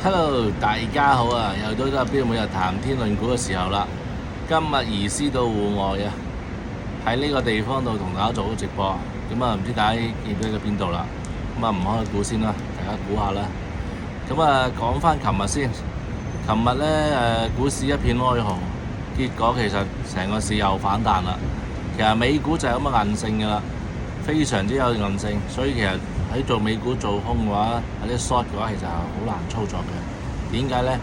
Hello，大家好啊！又到咗阿標每日談天論股嘅時候啦。今日移師到戶外啊，喺呢個地方度同大家做咗直播。咁啊，唔知大家記唔記得邊度啦？咁啊，唔開估先啦，大家估下啦。咁啊，講翻琴日先。琴日咧股市一片哀嚎，結果其實成個市又反彈啦。其實美股就係咁嘅韌性㗎啦，非常之有韌性，所以其實喺做美股做空嘅話，有啲 short 嘅話，其實係好難操作嘅。點解呢？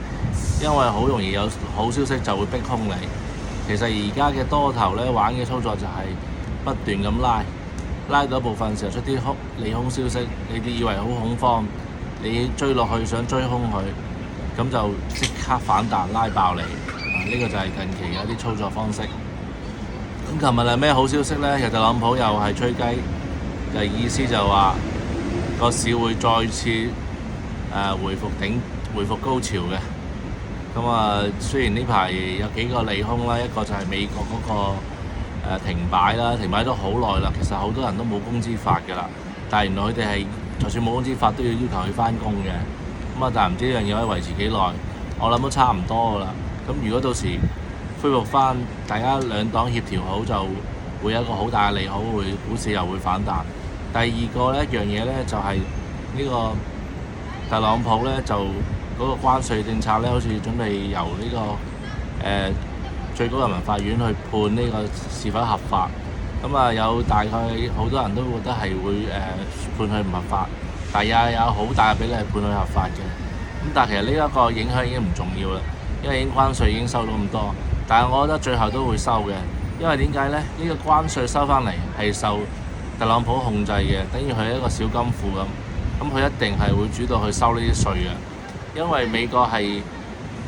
因為好容易有好消息就會逼空你。其實而家嘅多頭咧玩嘅操作就係不斷咁拉到一部分時候出啲利空消息，你哋以為好恐慌，你追落去想追空佢，咁就即刻反彈拉爆你。呢個就係近期嘅一啲操作方式。咁琴日係咩好消息呢？其實特朗普又係吹雞，就意思就話個市會再次回復高潮嘅。咁啊，雖然呢排有幾個利空啦，一個就係美國嗰個停擺啦，停擺咗好耐啦。其實好多人都冇工資發㗎啦，但係原來佢哋係就算冇工資發都要求佢翻工嘅。咁啊，但係唔知呢樣嘢可以維持幾耐？我諗都差唔多㗎啦。咁如果到時恢復翻，大家兩黨協調好，就會有一個好大嘅利好，會股市又會反彈。第二個呢一樣嘢呢，就係呢個特朗普呢，就嗰個關稅政策呢，好似準備由呢個最高人民法院去判呢個是否合法。咁啊，有大概好多人都覺得係會判佢唔合法，但係有好大嘅比例係判佢合法嘅。咁但係其實呢一個影響已經唔重要啦，因為已經關稅已經收到咁多。但係我覺得最後都會收嘅，因為點解呢？呢個關稅收翻嚟係受特朗普控制嘅，等於佢係一個小金庫咁。咁佢一定係會主動去收呢啲稅嘅，因為美國係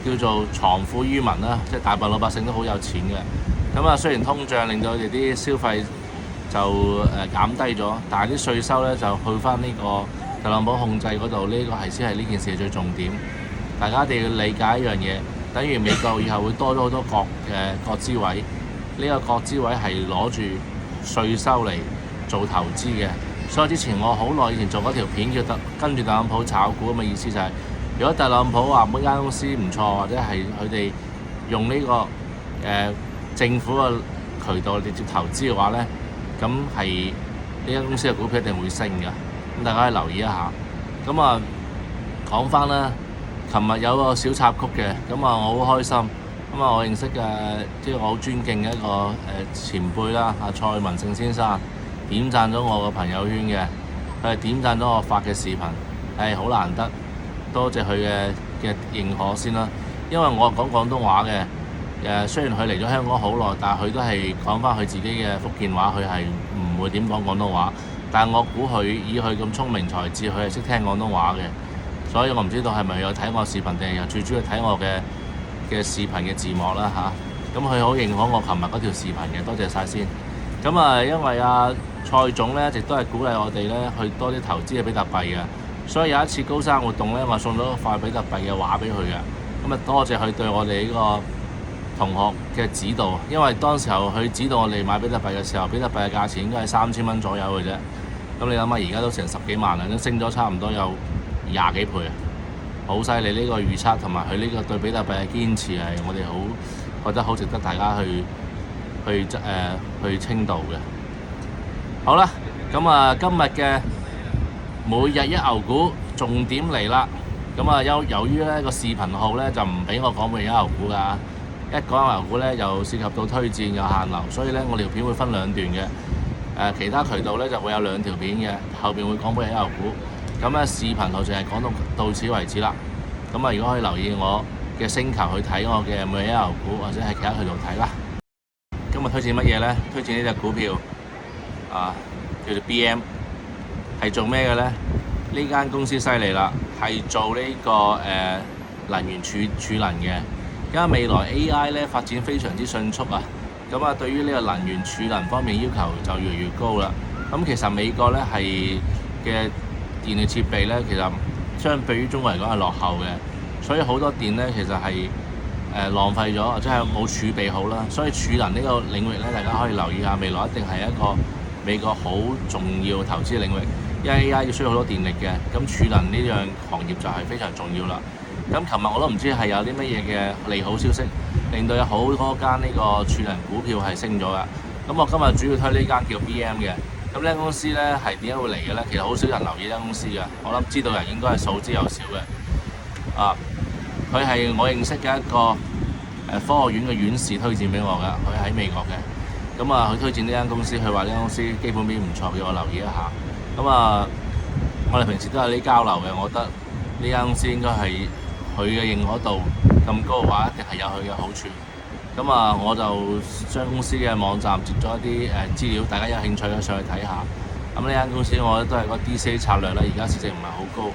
叫做藏富於民啦，即係大部分老百姓都好有錢嘅。咁啊，雖然通脹令到佢哋啲消費就減低咗，但係啲稅收呢就去翻呢個特朗普控制嗰度，呢個係先係呢件事嘅最重點。大家一定要理解一樣嘢。等於美國以後會多咗好多國資委，呢個國資委係攞住稅收嚟做投資嘅。所以之前我好耐以前做嗰條片叫跟住特朗普炒股咁嘅意思就係，如果特朗普話每間公司唔錯，或者係佢哋用呢個政府嘅渠道直接投資嘅話呢，咁係呢間公司嘅股票一定會升嘅。咁大家可以留意一下。咁啊講翻啦。琴日有個小插曲嘅，咁啊我好開心，咁啊我認識嘅即係我好尊敬嘅一個前輩啦，阿蔡文勝先生點讚咗我個朋友圈嘅，佢係點讚咗我發嘅視頻，係好難得，多謝佢嘅認可先啦。因為我講廣東話嘅，雖然佢嚟咗香港好耐，但係佢都係講翻佢自己嘅福建話，佢係唔會點講廣東話。但係我估佢以佢咁聰明才智，佢係識聽廣東話嘅。所以我唔知道係咪有睇我視頻定係最主要睇我嘅視頻嘅字幕啦嚇。咁佢好認可我琴日嗰條視頻嘅，多謝晒先。咁啊，因為蔡總咧一直都係鼓勵我哋咧去多啲投資嘅比特幣嘅，所以有一次高山活動咧，我送咗塊比特幣嘅畫俾佢嘅。咁啊，多謝佢對我哋呢個同學嘅指導，因為當時候佢指導我哋買比特幣嘅時候，比特幣嘅價錢應該係3000蚊左右嘅啫。咁你諗下，而家都成10幾萬啦，都升咗差唔多有20幾倍啊！好犀利，呢個預測同埋佢呢個對比特幣嘅堅持係我哋覺得好值得大家去稱道嘅。好啦，咁啊今日嘅每日一牛股重點嚟啦。咁啊由於呢個視頻號呢就唔俾我講每日一牛股㗎，一講牛股呢又涉及到推薦有限流，所以呢我條片會分兩段嘅。其他渠道呢就會有2條片嘅，後邊會講每日一牛股。咁咧視頻號就係講到此為止啦。咁啊，如果可以留意我嘅星球去睇我嘅每日一牛股，或者係其他渠道睇啦。今日推薦乜嘢咧？推薦呢隻股票叫做 BM， 係做咩嘅咧？呢間公司犀利啦，係做呢個能源儲能嘅。而家未來 AI 咧發展非常之迅速啊，咁啊對於呢個能源儲能方面要求就越嚟越高啦。咁其實美國咧係嘅電力設備咧，其實相對於中國嚟講係落後嘅，所以好多電咧其實係浪費咗，或者係冇儲備好啦。所以儲能呢個領域咧，大家可以留意下，未來一定係一個美國好重要投資領域，因為 AI 要需要好多電力嘅，咁儲能呢樣行業就係非常重要啦。咁琴日我都唔知係有啲乜嘢嘅利好消息，令到有好多間呢個儲能股票係升咗㗎。咁我今日主要推呢間叫 BM 嘅。咁呢間公司咧係點解會嚟嘅咧？其實好少人留意呢間公司㗎。我諗知道人應該係數之又少嘅。佢係我認識嘅一個科學院嘅院士推薦俾我㗎。佢喺美國嘅。咁佢推薦呢間公司，佢話呢間公司基本面唔錯，叫我留意一下。我哋平時都有啲交流嘅，我覺得呢間公司應該係佢嘅認可度咁高嘅話，一定係有佢嘅好處。我就將公司嘅網站截咗一啲資料，大家有興趣嘅上去睇下。呢間公司我覺得都係個 DCA 策略啦，而家市值唔係好高，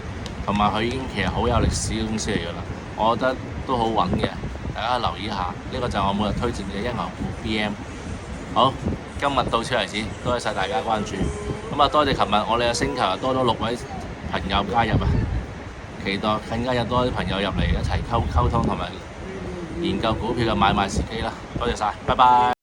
同埋佢已經其實好有歷史嘅公司嚟㗎啦。我覺得都好穩嘅，大家留意一下。呢個就係我每日推薦嘅一牛股 BM。好，今日到此為止，多謝晒大家關注。多謝琴日我哋嘅星球多咗6位朋友加入啊！期待更加有多啲朋友入嚟一齊溝通同埋研究股票嘅買賣時機啦。多謝晒，拜拜。